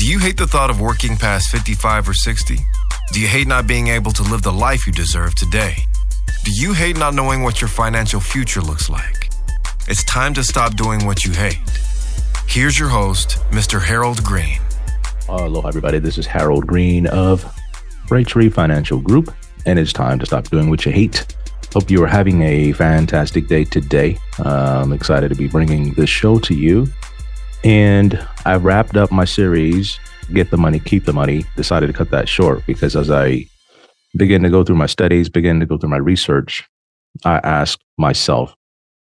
Do you hate the thought of working past 55 or 60? Do you hate not being able to live the life you deserve today? Do you hate not knowing what your financial future looks like? It's time to stop doing what you hate. Here's your host, Mr. Harold Green. Hello, everybody. This is Harold Green of Braintree Financial Group, and it's time to stop doing what you hate. Hope you are having a fantastic day today. I'm excited to be bringing this show to you. And I wrapped up my series, Get the Money, Keep the Money. Decided to cut that short because as I begin to go through my studies, begin to go through my research, I asked myself,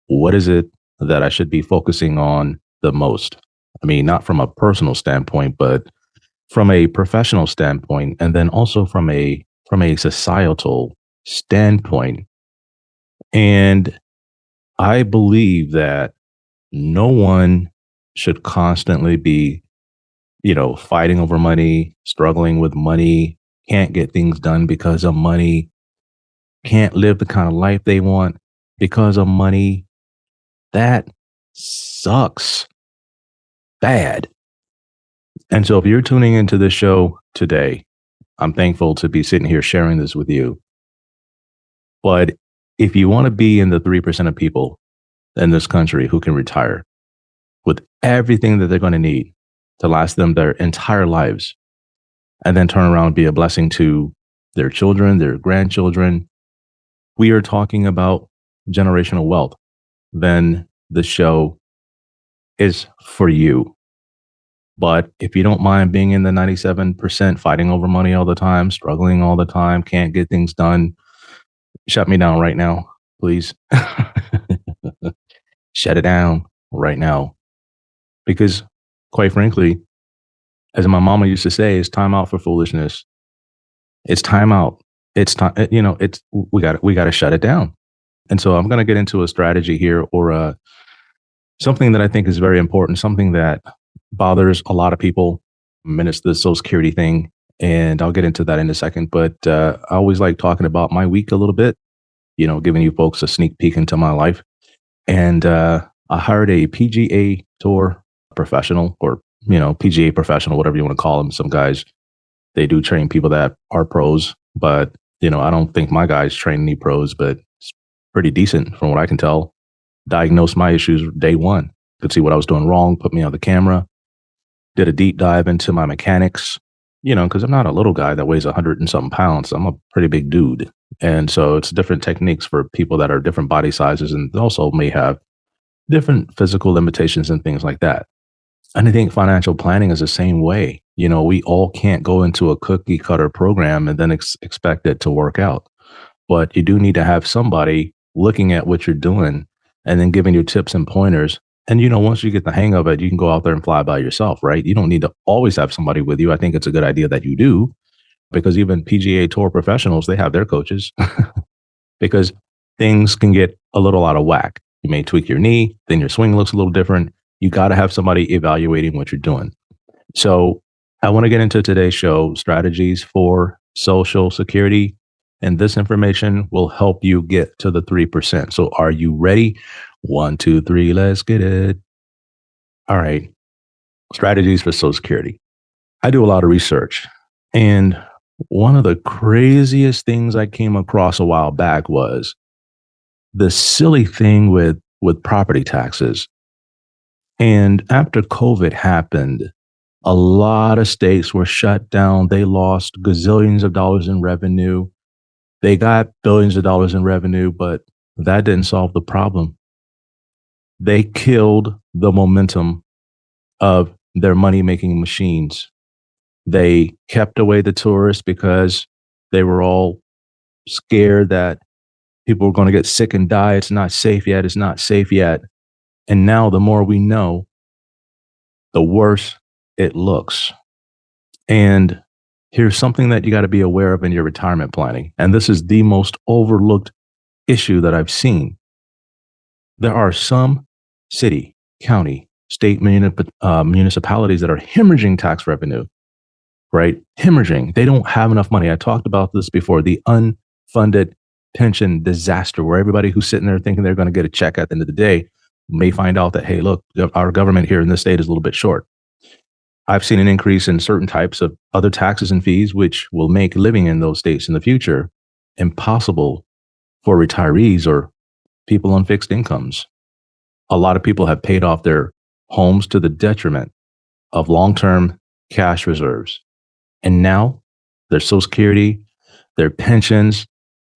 what is it that I should be focusing on the most? I mean, not from a personal standpoint, but from a professional standpoint, and then also from a societal standpoint. And I believe that no one should constantly be, fighting over money, struggling with money, can't get things done because of money, can't live the kind of life they want because of money. That sucks bad. And so if you're tuning into this show today, I'm thankful to be sitting here sharing this with you. But if you want to be in the 3% of people in this country who can retire with everything that they're going to need to last them their entire lives, and then turn around and be a blessing to their children, their grandchildren, we are talking about generational wealth, then the show is for you. But if you don't mind being in the 97%, fighting over money all the time, struggling all the time, can't get things done, shut me down right now, please. Shut it down right now. Because quite frankly, as my mama used to say, it's time out for foolishness. It's time out. It's time, we got to shut it down. And so I'm going to get into a strategy here or something that I think is very important, something that bothers a lot of people. And it's the Social Security thing. And I'll get into that in a second. But I always like talking about my week a little bit, giving you folks a sneak peek into my life. And I hired a PGA Tour professional or, PGA professional, whatever you want to call them. Some guys, they do train people that are pros. But, I don't think my guys train any pros, but it's pretty decent from what I can tell. Diagnosed my issues day one. Could see what I was doing wrong, put me on the camera, did a deep dive into my mechanics, because I'm not a little guy that weighs 100 and something pounds. I'm a pretty big dude. And so it's different techniques for people that are different body sizes and also may have different physical limitations and things like that. And I think financial planning is the same way. We all can't go into a cookie cutter program and then expect it to work out. But you do need to have somebody looking at what you're doing and then giving you tips and pointers. And, once you get the hang of it, you can go out there and fly by yourself, right? You don't need to always have somebody with you. I think it's a good idea that you do, because even PGA Tour professionals, they have their coaches because things can get a little out of whack. You may tweak your knee, then your swing looks a little different. You got to have somebody evaluating what you're doing. So I want to get into today's show, strategies for Social Security. And this information will help you get to the 3%. So are you ready? 1, 2, 3, let's get it. All right. Strategies for Social Security. I do a lot of research. And one of the craziest things I came across a while back was the silly thing with property taxes. And after COVID happened, a lot of states were shut down. They lost gazillions of dollars in revenue. They got billions of dollars in revenue, but that didn't solve the problem. They killed the momentum of their money-making machines. They kept away the tourists because they were all scared that people were going to get sick and die. It's not safe yet. It's not safe yet. And now the more we know, the worse it looks. And here's something that you got to be aware of in your retirement planning. And this is the most overlooked issue that I've seen. There are some city, county, state municipalities that are hemorrhaging tax revenue, right? Hemorrhaging. They don't have enough money. I talked about this before, the unfunded pension disaster, where everybody who's sitting there thinking they're going to get a check at the end of the day may find out that, hey, look, our government here in this state is a little bit short. I've seen an increase in certain types of other taxes and fees, which will make living in those states in the future impossible for retirees or people on fixed incomes. A lot of people have paid off their homes to the detriment of long-term cash reserves. And now their Social Security, their pensions,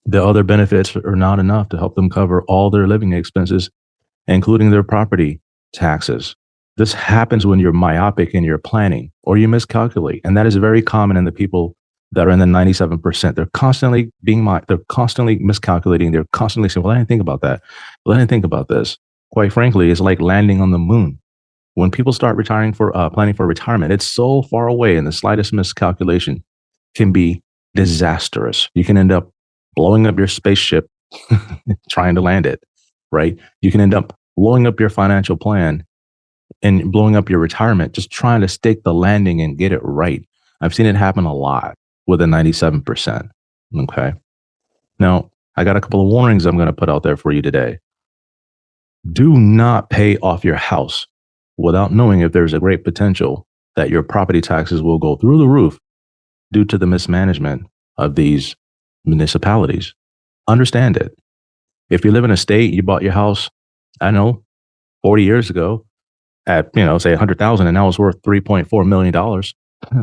the other benefits are not enough to help them cover all their living expenses, including their property taxes. This happens when you're myopic in your planning or you miscalculate. And that is very common in the people that are in the 97%. They're constantly they're constantly miscalculating. They're constantly saying, well, I didn't think about that. Well, I didn't think about this. Quite frankly, it's like landing on the moon. When people start planning for retirement, it's so far away, and the slightest miscalculation can be disastrous. You can end up blowing up your spaceship trying to land it, right? You can end up blowing up your financial plan and blowing up your retirement, just trying to stake the landing and get it right. I've seen it happen a lot with a 97%. Okay. Now, I got a couple of warnings I'm going to put out there for you today. Do not pay off your house without knowing if there's a great potential that your property taxes will go through the roof due to the mismanagement of these municipalities. Understand it. If you live in a state, you bought your house, I know, 40 years ago at, say 100,000 and now it's worth $3.4 million.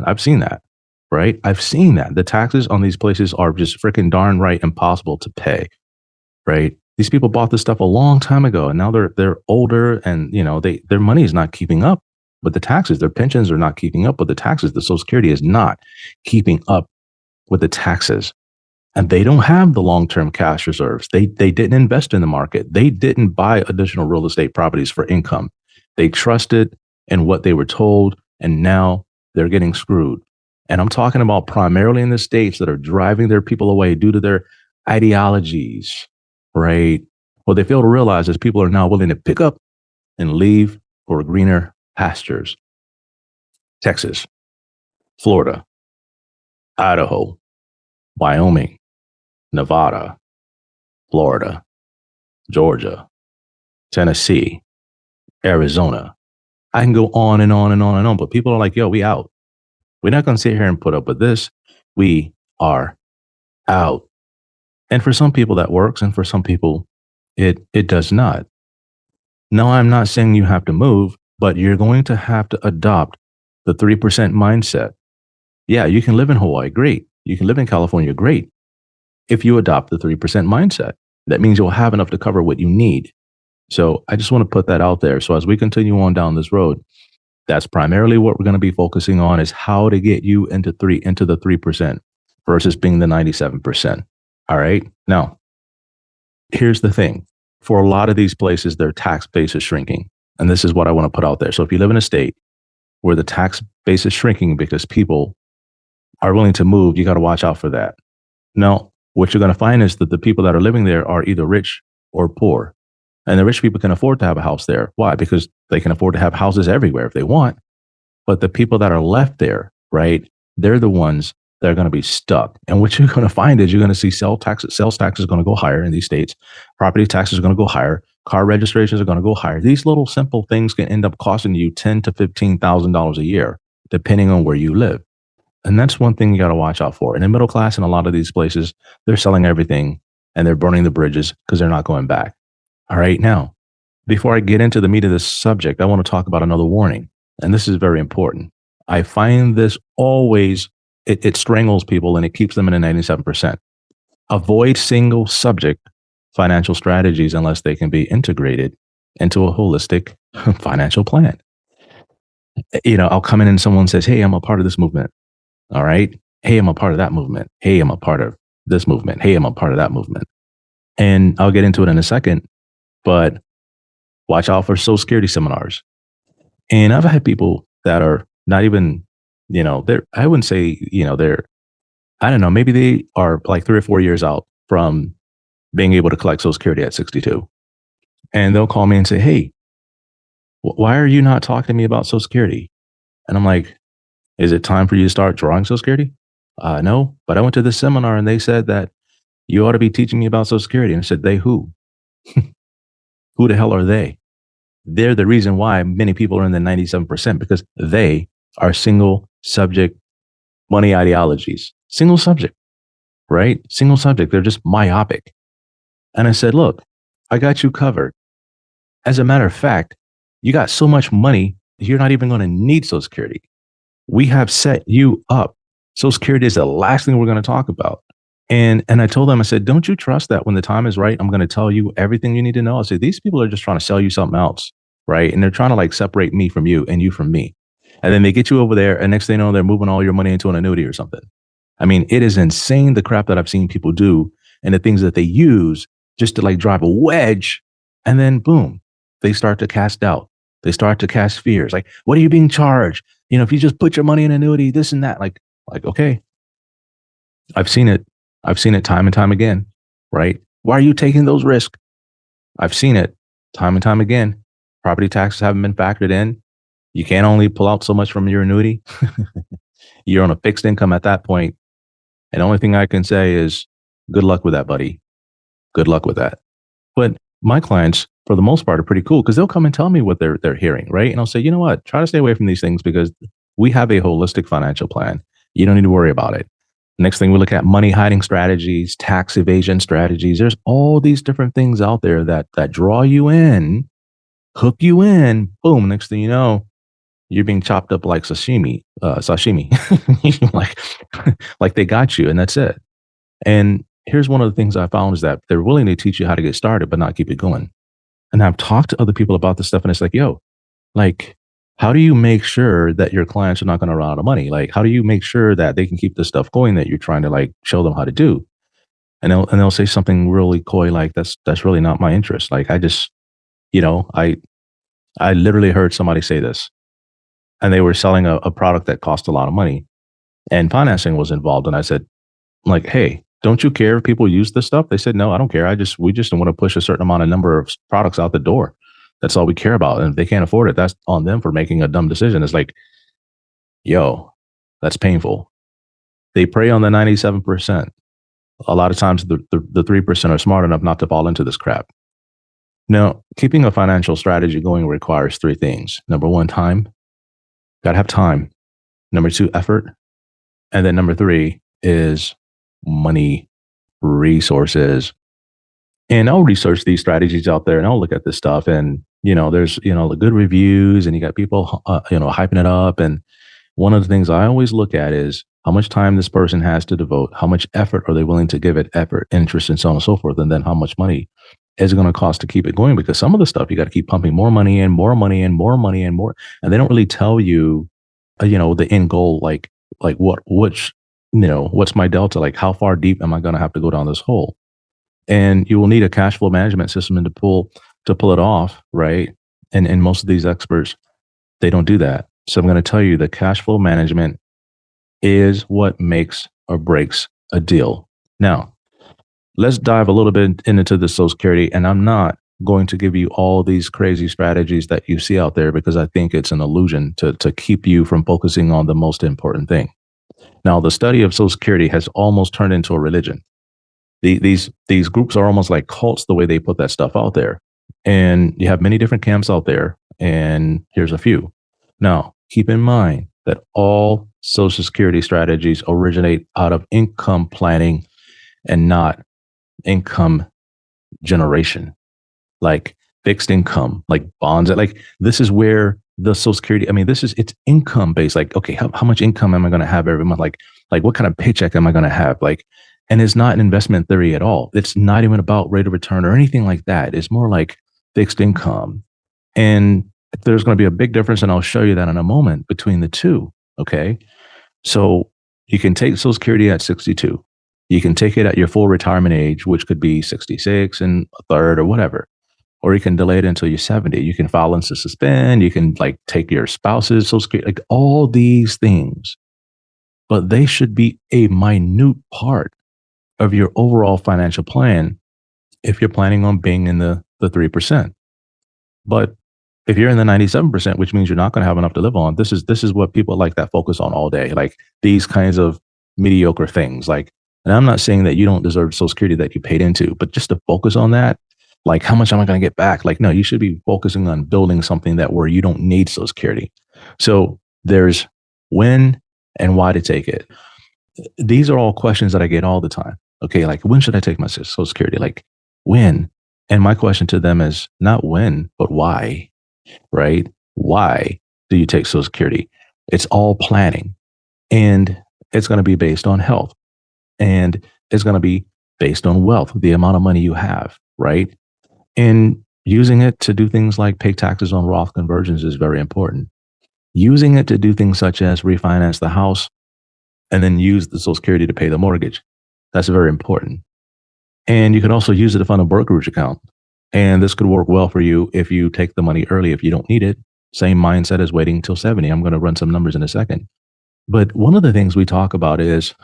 I've seen that, right? I've seen that. The taxes on these places are just freaking darn right impossible to pay, right? These people bought this stuff a long time ago, and now they're older, and their money is not keeping up with the taxes. Their pensions are not keeping up with the taxes. The Social Security is not keeping up with the taxes, and they don't have the long-term cash reserves. They didn't invest in the market. They didn't buy additional real estate properties for income. They trusted in what they were told, and now they're getting screwed. And I'm talking about primarily in the states that are driving their people away due to their ideologies. Right. What they fail to realize is people are now willing to pick up and leave for greener pastures. Texas, Florida, Idaho, Wyoming, Nevada, Florida, Georgia, Tennessee, Arizona. I can go on and on and on and on, but people are like, yo, we out. We're not going to sit here and put up with this. We are out. And for some people that works, and for some people it does not. No, I'm not saying you have to move, but you're going to have to adopt the 3% mindset. Yeah, you can live in Hawaii, great. You can live in California, great. If you adopt the 3% mindset, that means you'll have enough to cover what you need. So I just want to put that out there. So as we continue on down this road, that's primarily what we're going to be focusing on, is how to get you into the 3% versus being the 97%. All right. Now, here's the thing. For a lot of these places, their tax base is shrinking. And this is what I want to put out there. So if you live in a state where the tax base is shrinking because people are willing to move, you got to watch out for that. Now, what you're going to find is that the people that are living there are either rich or poor. And the rich people can afford to have a house there. Why? Because they can afford to have houses everywhere if they want. But the people that are left there, right, they're the ones that are going to be stuck. And what you're going to find is you're going to see sales taxes are going to go higher in these states. Property taxes are going to go higher. Car registrations are going to go higher. These little simple things can end up costing you $10,000 to $15,000 a year, depending on where you live. And that's one thing you got to watch out for. And the middle class in a lot of these places, they're selling everything and they're burning the bridges because they're not going back. All right. Now, before I get into the meat of this subject, I want to talk about another warning. And this is very important. I find this always, it strangles people and it keeps them in a 97%. Avoid single subject financial strategies unless they can be integrated into a holistic financial plan. I'll come in and someone says, hey, I'm a part of this movement. All right. Hey, I'm a part of that movement. Hey, I'm a part of this movement. Hey, I'm a part of that movement. And I'll get into it in a second, but watch out for Social Security seminars. And I've had people that are not even, I wouldn't say, I don't know, maybe they are like 3 or 4 years out from being able to collect Social Security at 62. And they'll call me and say, hey, why are you not talking to me about Social Security? And I'm like, is it time for you to start drawing Social Security? No, but I went to this seminar and they said that you ought to be teaching me about Social Security. And I said, they who? Who the hell are they? They're the reason why many people are in the 97%, because they are single subject money ideologies. Single subject, right? Single subject. They're just myopic. And I said, look, I got you covered. As a matter of fact, you got so much money, you're not even going to need Social Security. We have set you up. Social Security is the last thing we're going to talk about. And I told them, I said, don't you trust that when the time is right, I'm going to tell you everything you need to know? I said, these people are just trying to sell you something else, right? And they're trying to like separate me from you and you from me. And then they get you over there, and next thing you know, they're moving all your money into an annuity or something. I mean, it is insane the crap that I've seen people do and the things that they use just to like drive a wedge. And then boom, they start to cast doubt. They start to cast fears. Like, what are you being charged? You know, if you just put your money in an annuity, this and that, like, okay, I've seen it. I've seen it time and time again, right? Why are you taking those risks? I've seen it time and time again. Property taxes haven't been factored in. You can't only pull out so much from your annuity. You're on a fixed income at that point. And the only thing I can say is good luck with that, buddy. Good luck with that. But my clients, for the most part, are pretty cool because they'll come and tell me what they're hearing, right? And I'll say, you know what? Try to stay away from these things because we have a holistic financial plan. You don't need to worry about it. Next thing we look at money hiding strategies, tax evasion strategies. There's all these different things out there that draw you in, hook you in. Boom. Next thing you know, you're being chopped up like sashimi, like they got you, and that's it. And here's one of the things I found is that they're willing to teach you how to get started, but not keep it going. And I've talked to other people about this stuff, and it's like, yo, like, how do you make sure that your clients are not going to run out of money? Like, how do you make sure that they can keep the stuff going that you're trying to like show them how to do? And they'll say something really coy like, that's really not my interest. Like, I just, I literally heard somebody say this, and they were selling a product that cost a lot of money, and financing was involved. And I said, like, hey, don't you care if people use this stuff? They said, no, I don't care. We just don't want to push a certain amount of number of products out the door. That's all we care about. And if they can't afford it, that's on them for making a dumb decision. It's like, yo, that's painful. They prey on the 97%. A lot of times the 3% are smart enough not to fall into this crap. Now, keeping a financial strategy going requires three things. Number one, time. Got to have time. Number two, effort. And then number three is money, resources. And I'll research these strategies out there and I'll look at this stuff. And, there's, the good reviews and you got people, hyping it up. And one of the things I always look at is how much time this person has to devote, how much effort are they willing to give it, effort, interest, and so on and so forth. And then how much money is it going to cost to keep it going? Because some of the stuff you got to keep pumping more money in, more money in, more money in, more. And they don't really tell you, the end goal, like what's my delta? Like how far deep am I going to have to go down this hole? And you will need a cash flow management system to pull it off, right? And most of these experts, they don't do that. So I'm going to tell you the cash flow management is what makes or breaks a deal. Now, let's dive a little bit into the Social Security. And I'm not going to give you all these crazy strategies that you see out there because I think it's an illusion to keep you from focusing on the most important thing. Now, the study of Social Security has almost turned into a religion. These groups are almost like cults the way they put that stuff out there. And you have many different camps out there. And here's a few. Now, keep in mind that all Social Security strategies originate out of income planning and not income generation, like fixed income, like bonds. Like this is where the Social Security, it's income based. Like, okay, how much income am I going to have every month? Like what kind of paycheck am I going to have? Like, and it's not an investment theory at all. It's not even about rate of return or anything like that. It's more like fixed income. And there's going to be a big difference, and I'll show you that in a moment, between the two. Okay. So you can take Social Security at 62. You can take it at your full retirement age, which could be 66 and a third or whatever. Or you can delay it until you're 70. You can file into suspend. You can like take your spouse's Social Security, like all these things. But they should be a minute part of your overall financial plan if you're planning on being in the 3%. But if you're in the 97%, which means you're not going to have enough to live on, this is what people like that focus on all day, like these kinds of mediocre things. Like, and I'm not saying that you don't deserve Social Security that you paid into, but just to focus on that, like how much am I going to get back? Like, no, you should be focusing on building something that where you don't need Social Security. So there's When and why to take it? These are all questions that I get all the time. Okay, like when should I take my Social Security? Like when? And my question to them is not when, but why, right? Why do you take Social Security? It's all planning, and it's going to be based on health, and it's going to be based on wealth, the amount of money you have, right? And using it to do things like pay taxes on Roth conversions is very important. Using it to do things such as refinance the house and then use the Social Security to pay the mortgage. That's very important. And you can also use it to fund a brokerage account. And this could work well for you if you take the money early, if you don't need it. Same mindset as waiting until 70. I'm going to run some numbers in a second. But one of the things we talk about is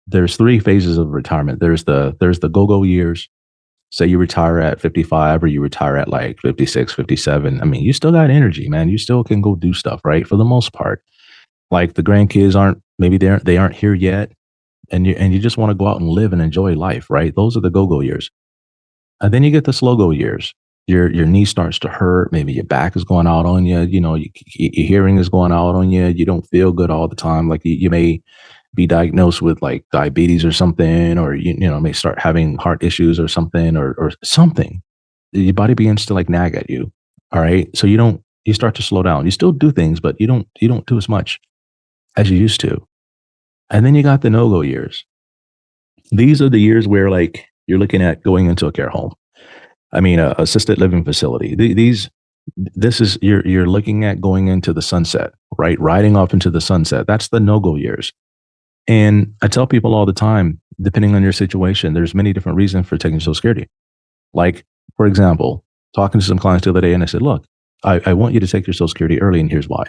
there's three phases of retirement. There's the go-go years. Say you retire at 55 or you retire at like 56, 57. I mean, you still got energy, man. You still can go do stuff, right? For the most part. Like the grandkids they aren't here yet. And you just want to go out and live and enjoy life, right? Those are the go-go years. And then you get the slow-go years. Your knee starts to hurt. Maybe your back is going out on you. You know, your hearing is going out on you. You don't feel good all the time. Like you may be diagnosed with like diabetes or something, or you may start having heart issues or something, or something. Your body begins to like nag at you. All right. So you start to slow down. You still do things, but you don't do as much as you used to. And then you got the no-go years. These are the years where like you're looking at going into a care home. I mean, a assisted living facility. This is you're looking at going into the sunset, right? Riding off into the sunset. That's the no-go years. And I tell people all the time, depending on your situation, there's many different reasons for taking Social Security. Like, for example, talking to some clients the other day, and I said, look, I want you to take your Social Security early, and here's why.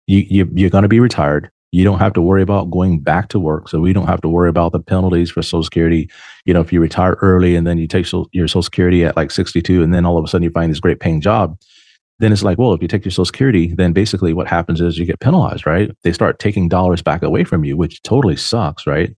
You're going to be retired. You don't have to worry about going back to work. So we don't have to worry about the penalties for Social Security. You know, if you retire early and then you take your Social Security at like 62, and then all of a sudden you find this great paying job, then it's like, well, if you take your Social Security, then basically what happens is you get penalized, right? They start taking dollars back away from you, which totally sucks, right?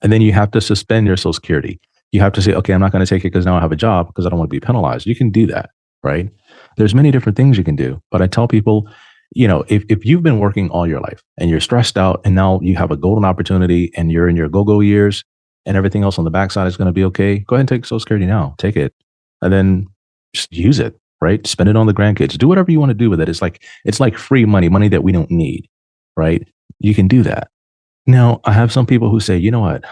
And then you have to suspend your Social Security. You have to say, okay, I'm not going to take it because now I have a job because I don't want to be penalized. You can do that, right? There's many different things you can do. But I tell people, if you've been working all your life and you're stressed out and now you have a golden opportunity and you're in your go-go years and everything else on the backside is going to be okay, go ahead and take Social Security now. Take it. And then just use it, right? Spend it on the grandkids. Do whatever you want to do with it. It's like free money that we don't need, right? You can do that. Now, I have some people who say, you know what?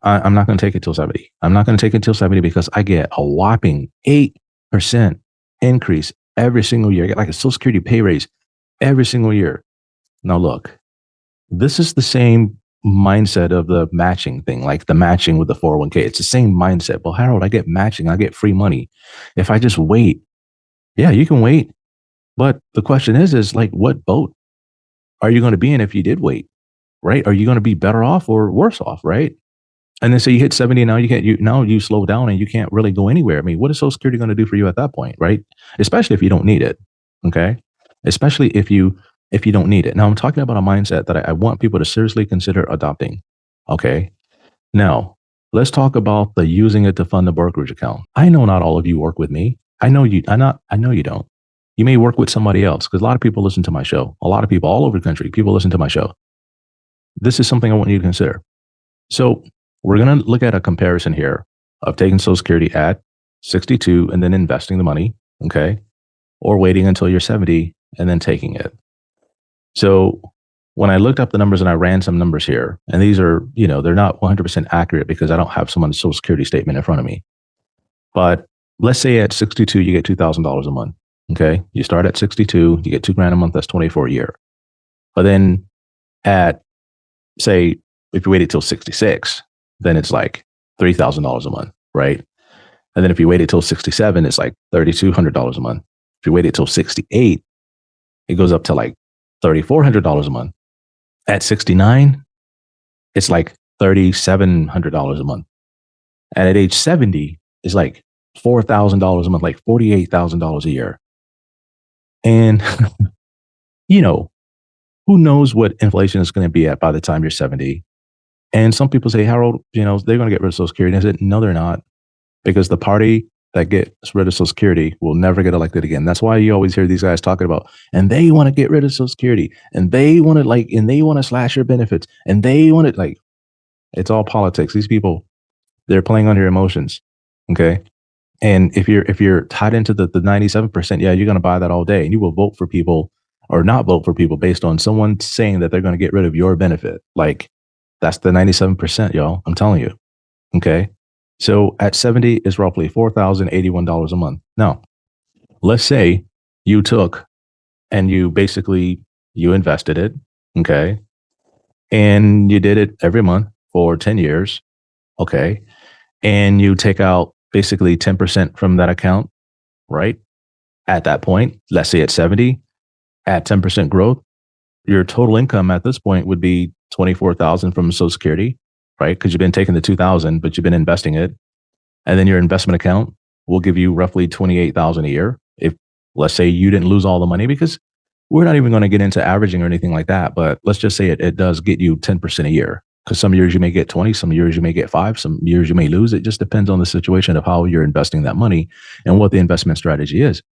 I'm not going to take it till 70. I'm not going to take it till 70 because I get a whopping 8% increase every single year. I get like a Social Security pay raise every single year. Now, look, this is the same mindset of the matching thing, like the matching with the 401k. It's the same mindset. Well, Harold, I get matching. I get free money. If I just wait, yeah, you can wait. But the question is like, what boat are you going to be in if you did wait, right? Are you going to be better off or worse off, right? And then so you hit 70 and now you slow down and you can't really go anywhere. I mean, what is Social Security going to do for you at that point, right? Especially if you don't need it. Okay. Especially if you don't need it. Now I'm talking about a mindset that I want people to seriously consider adopting. Okay. Now let's talk about the using it to fund the brokerage account. I know not all of you work with me. I know you don't. You may work with somebody else because a lot of people listen to my show. A lot of people all over the country, people listen to my show. This is something I want you to consider. So we're going to look at a comparison here of taking Social Security at 62 and then investing the money. Okay. Or waiting until you're 70 and then taking it. So when I looked up the numbers and I ran some numbers here, and these are, they're not 100% accurate because I don't have someone's Social Security statement in front of me. But let's say at 62, you get $2,000 a month. Okay. You start at 62, you get $2,000 a month. That's 24 a year. But then at, say, if you waited till 66, then it's like $3,000 a month. Right. And then if you waited till 67, it's like $3,200 a month. If you waited till 68, it goes up to like $3,400 a month. At 69, it's like $3,700 a month. And at age 70, it's like $4,000 a month, like $48,000 a year. And, who knows what inflation is going to be at by the time you're 70. And some people say, Harold, they're going to get rid of Social Security. And I said, no, they're not. Because the party that gets rid of Social Security will never get elected again. That's why you always hear these guys talking about, and they want to get rid of Social Security, and they want to and they want to slash your benefits, and they want to it's all politics. These people, they're playing on your emotions. Okay. And if you're tied into the 97%, yeah, you're going to buy that all day, and you will vote for people or not vote for people based on someone saying that they're going to get rid of your benefit. That's the 97%, y'all. I'm telling you. Okay. So at 70 is roughly $4,081 a month. Now, let's say you took and you basically you invested it. Okay. And you did it every month for 10 years. Okay. And you take out basically 10% from that account, right? At that point, let's say at 70, at 10% growth, your total income at this point would be 24,000 from Social Security, right? Because you've been taking the 2,000, but you've been investing it. And then your investment account will give you roughly 28,000 a year. If let's say you didn't lose all the money, because we're not even going to get into averaging or anything like that, but let's just say it does get you 10% a year. Because some years you may get 20, some years you may get 5, some years you may lose. It just depends on the situation of how you're investing that money and what the investment strategy is.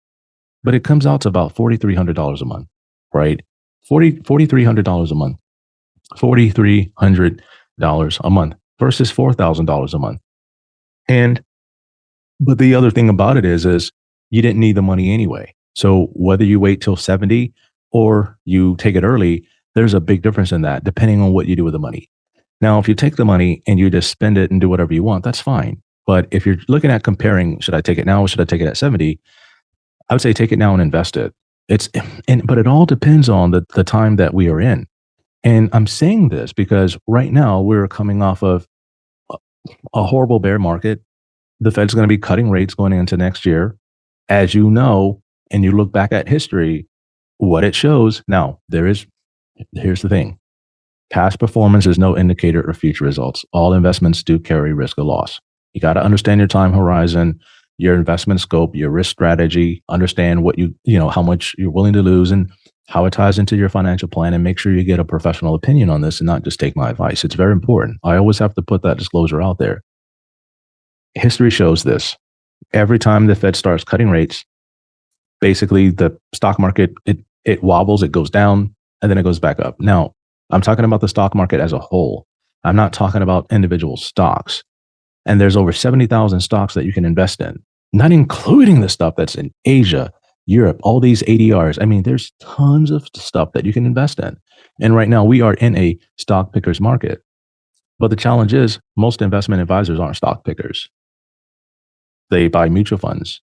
But it comes out to about $4,300 a month, right? $4,300 a month, $4,300 a month versus $4,000 a month. But the other thing about it is you didn't need the money anyway. So whether you wait till 70 or you take it early, there's a big difference in that depending on what you do with the money. Now, if you take the money and you just spend it and do whatever you want, that's fine. But if you're looking at comparing, should I take it now or should I take it at 70? I would say take it now and invest it. But it all depends on the time that we are in. And I'm saying this because right now we're coming off of a horrible bear market. The Fed's going to be cutting rates going into next year. As you know, and you look back at history, what it shows. Now, here's the thing. Past performance is no indicator of future results. All investments do carry risk of loss. You got to understand your time horizon, your investment scope, your risk strategy, understand what how much you're willing to lose and how it ties into your financial plan, and make sure you get a professional opinion on this and not just take my advice. It's very important. I always have to put that disclosure out there. History shows this. Every time the Fed starts cutting rates, basically the stock market, it wobbles, it goes down, and then it goes back up. Now, I'm talking about the stock market as a whole. I'm not talking about individual stocks. And there's over 70,000 stocks that you can invest in, not including the stuff that's in Asia, Europe, all these ADRs. I mean, there's tons of stuff that you can invest in. And right now we are in a stock pickers market. But the challenge is most investment advisors aren't stock pickers. They buy mutual funds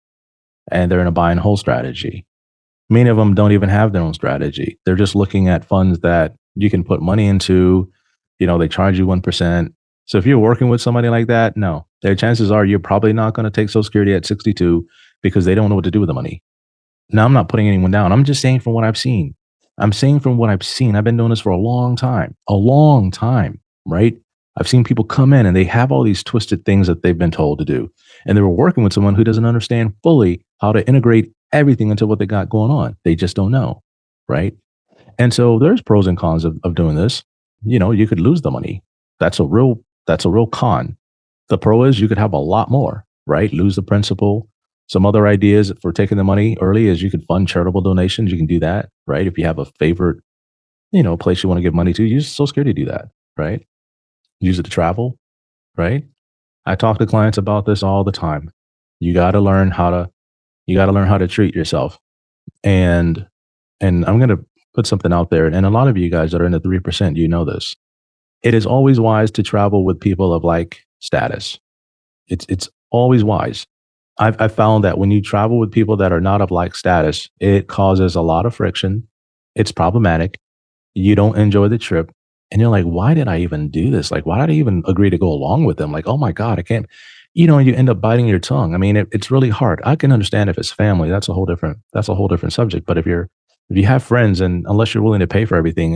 and they're in a buy and hold strategy. Many of them don't even have their own strategy. They're just looking at funds that you can put money into. They charge you 1%. So if you're working with somebody like that, no, their chances are you're probably not going to take Social Security at 62 because they don't know what to do with the money. Now, I'm not putting anyone down. I'm just saying from what I've seen. I've been doing this for a long time, right? I've seen people come in and they have all these twisted things that they've been told to do. And they were working with someone who doesn't understand fully how to integrate everything into what they got going on. They just don't know, right? And so there's pros and cons of doing this. You could lose the money. That's a real con. The pro is you could have a lot more, right? Lose the principal. Some other ideas for taking the money early is you could fund charitable donations. You can do that, right? If you have a favorite, place you want to give money to, use Social Security to do that, right? Use it to travel, right? I talk to clients about this all the time. You got to learn how to treat yourself. And I'm going to put something out there. And a lot of you guys that are in the 3%, you know this. It is always wise to travel with people of like status. It's always wise. I've found that when you travel with people that are not of like status, it causes a lot of friction. It's problematic. You don't enjoy the trip. And you're like, why did I even do this? Like, why did I even agree to go along with them? Like, oh my God, I can't, you end up biting your tongue. I mean, it's really hard. I can understand if it's family, that's a whole different subject. But if you have friends, and unless you're willing to pay for everything,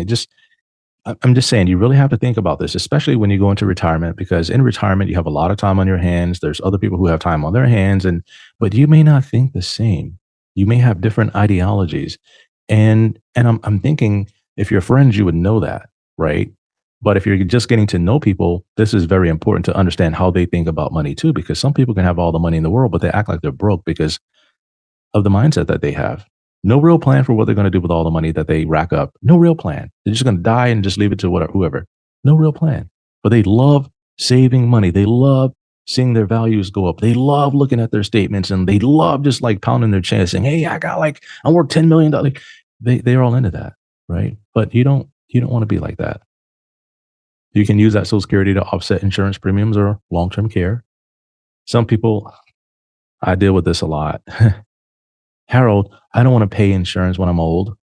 I'm just saying, you really have to think about this, especially when you go into retirement, because in retirement, you have a lot of time on your hands. There's other people who have time on their hands, but you may not think the same. You may have different ideologies. And I'm thinking if you're friends, you would know that, right? But if you're just getting to know people, this is very important to understand how they think about money too, because some people can have all the money in the world, but they act like they're broke because of the mindset that they have. No real plan for what they're going to do with all the money that they rack up. No real plan. They're just going to die and just leave it to whoever. No real plan. But they love saving money. They love seeing their values go up. They love looking at their statements, and they love just like pounding their chest saying, hey, I'm worth $10 million. They're all into that, right? But you don't want to be like that. You can use that Social Security to offset insurance premiums or long-term care. Some people, I deal with this a lot. Harold, I don't want to pay insurance when I'm old.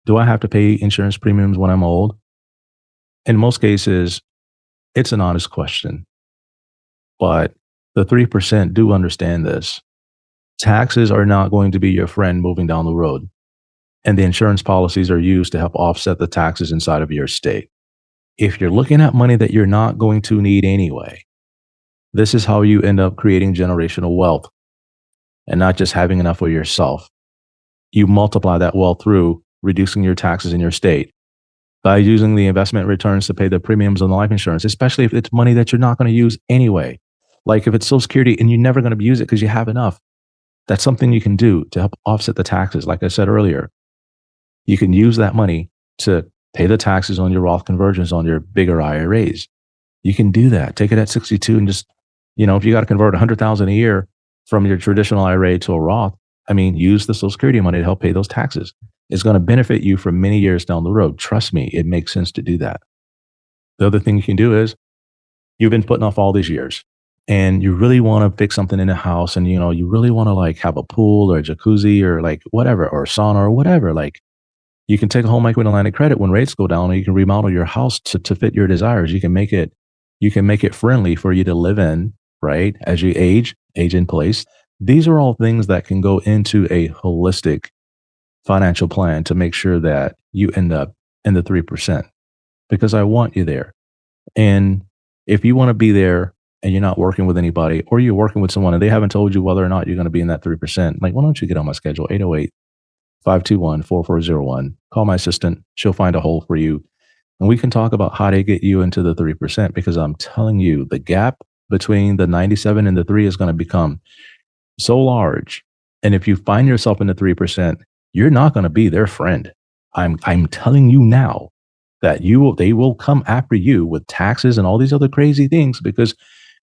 Do I have to pay insurance premiums when I'm old? In most cases, it's an honest question. But the 3% do understand this. Taxes are not going to be your friend moving down the road. And the insurance policies are used to help offset the taxes inside of your state. If you're looking at money that you're not going to need anyway, this is how you end up creating generational wealth and not just having enough for yourself. You multiply that wealth through reducing your taxes in your state by using the investment returns to pay the premiums on the life insurance, especially if it's money that you're not going to use anyway. Like if it's Social Security and you're never going to use it because you have enough, that's something you can do to help offset the taxes. Like I said earlier, you can use that money to pay the taxes on your Roth conversions on your bigger IRAs. You can do that. Take it at 62 and just, if you got to convert 100,000 a year from your traditional IRA to a Roth, use the Social Security money to help pay those taxes. It's going to benefit you for many years down the road. Trust me, it makes sense to do that. The other thing you can do is you've been putting off all these years and you really want to fix something in the house and, you really want to have a pool or a jacuzzi or whatever, or a sauna or whatever. You can take a home equity line of credit when rates go down, or you can remodel your house to fit your desires. You can make it friendly for you to live in, right? As you age in place. These are all things that can go into a holistic financial plan to make sure that you end up in the 3%, because I want you there. And if you want to be there and you're not working with anybody, or you're working with someone and they haven't told you whether or not you're going to be in that 3%, why don't you get on my schedule, 808-521-4401. Call my assistant. She'll find a hole for you. And we can talk about how to get you into the 3%, because I'm telling you, the gap between the 97 and the 3 is going to become so large. And if you find yourself in the 3%, you're not going to be their friend. I'm telling you now that they will come after you with taxes and all these other crazy things, because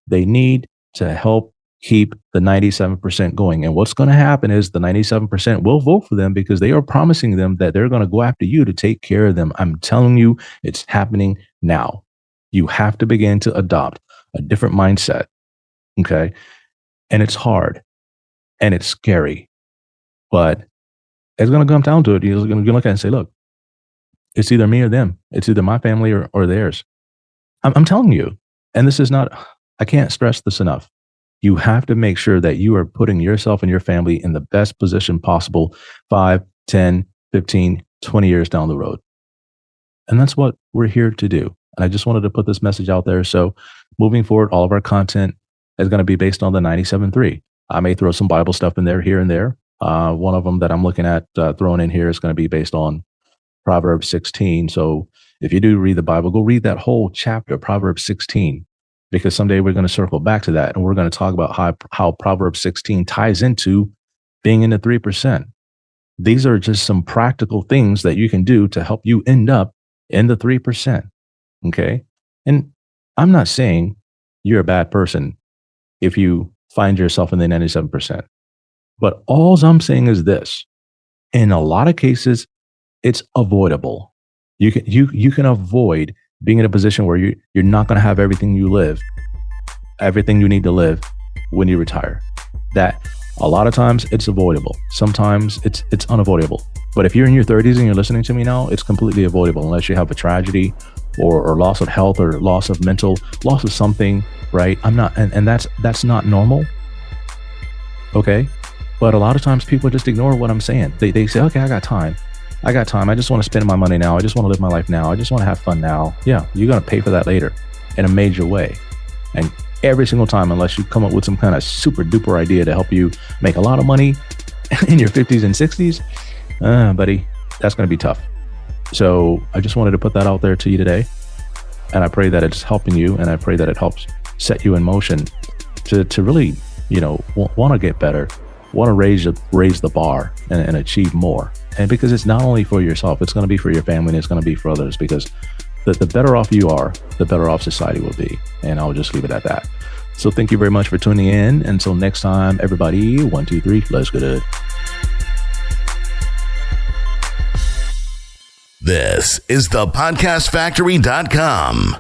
they need to help keep the 97% going. And what's going to happen is the 97% will vote for them because they are promising them that they're going to go after you to take care of them. I'm telling you, it's happening now. You have to begin to adopt a different mindset. Okay. And it's hard and it's scary, but it's going to come down to it. You're going to look at it and say, look, it's either me or them. It's either my family or theirs. I'm telling you, and this is not, I can't stress this enough. You have to make sure that you are putting yourself and your family in the best position possible 5, 10, 15, 20 years down the road. And that's what we're here to do. And I just wanted to put this message out there. So moving forward, all of our content is going to be based on the 97.3. I may throw some Bible stuff in there, here and there. One of them that I'm looking at throwing in here is going to be based on Proverbs 16. So if you do read the Bible, go read that whole chapter, Proverbs 16, because someday we're going to circle back to that. And we're going to talk about how Proverbs 16 ties into being in the 3%. These are just some practical things that you can do to help you end up in the 3%. Okay. And I'm not saying you're a bad person if you find yourself in the 97%. But all I'm saying is this: in a lot of cases, it's avoidable. You can avoid being in a position where you're not going to have everything you need to live when you retire. That a lot of times it's avoidable. Sometimes it's unavoidable. But if you're in your 30s and you're listening to me now, it's completely avoidable unless you have a tragedy or loss of health or loss of something, right? And that's not normal. Okay. But a lot of times people just ignore what I'm saying. They say, okay, I got time. I just want to spend my money now. I just want to live my life now. I just want to have fun now. Yeah, you're going to pay for that later in a major way. And every single time, unless you come up with some kind of super duper idea to help you make a lot of money in your 50s and 60s, buddy, that's going to be tough. So I just wanted to put that out there to you today. And I pray that it's helping you, and I pray that it helps set you in motion to really, want to get better, want to raise the bar and achieve more. And because it's not only for yourself, it's going to be for your family, and it's going to be for others, because the better off you are, the better off society will be. And I'll just leave it at that. So thank you very much for tuning in. Until next time, everybody, 1, 2, 3, let's get it. This is thepodcastfactory.com.